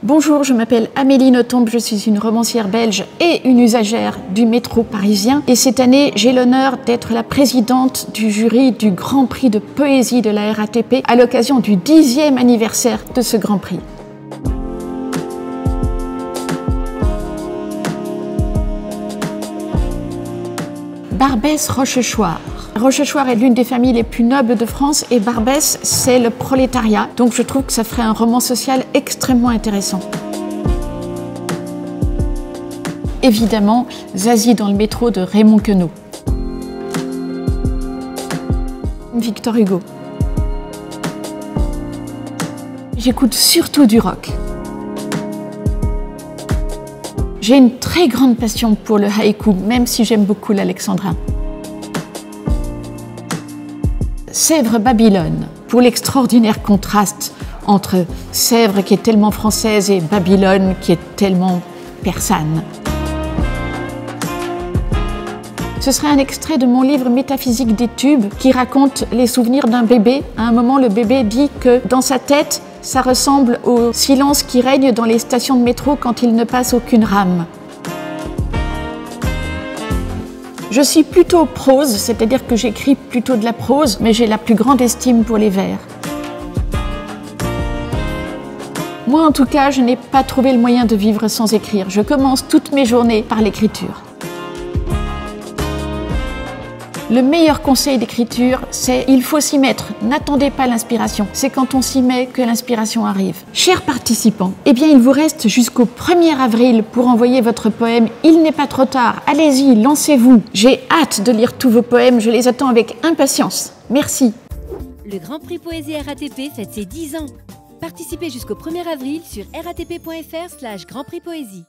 Bonjour, je m'appelle Amélie Nothomb, je suis une romancière belge et une usagère du métro parisien. Et cette année, j'ai l'honneur d'être la présidente du jury du Grand Prix de poésie de la RATP à l'occasion du 10e anniversaire de ce Grand Prix. Barbès-Rochechouart. Rochechouart est l'une des familles les plus nobles de France et Barbès, c'est le prolétariat. Donc je trouve que ça ferait un roman social extrêmement intéressant. Évidemment, Zazie dans le métro de Raymond Queneau. Victor Hugo. J'écoute surtout du rock. J'ai une très grande passion pour le haïku, même si j'aime beaucoup l'alexandrin. Sèvres Babylone, pour l'extraordinaire contraste entre Sèvres qui est tellement française et Babylone qui est tellement persane. Ce serait un extrait de mon livre Métaphysique des tubes qui raconte les souvenirs d'un bébé. À un moment, le bébé dit que dans sa tête, ça ressemble au silence qui règne dans les stations de métro quand il ne passe aucune rame. Je suis plutôt prose, c'est-à-dire que j'écris plutôt de la prose, mais j'ai la plus grande estime pour les vers. Moi, en tout cas, je n'ai pas trouvé le moyen de vivre sans écrire. Je commence toutes mes journées par l'écriture. Le meilleur conseil d'écriture, c'est il faut s'y mettre. N'attendez pas l'inspiration. C'est quand on s'y met que l'inspiration arrive. Chers participants, eh bien il vous reste jusqu'au 1er avril pour envoyer votre poème. Il n'est pas trop tard. Allez-y, lancez-vous. J'ai hâte de lire tous vos poèmes. Je les attends avec impatience. Merci. Le Grand Prix Poésie RATP fête ses 10 ans. Participez jusqu'au 1er avril sur ratp.fr/Grand Prix Poésie.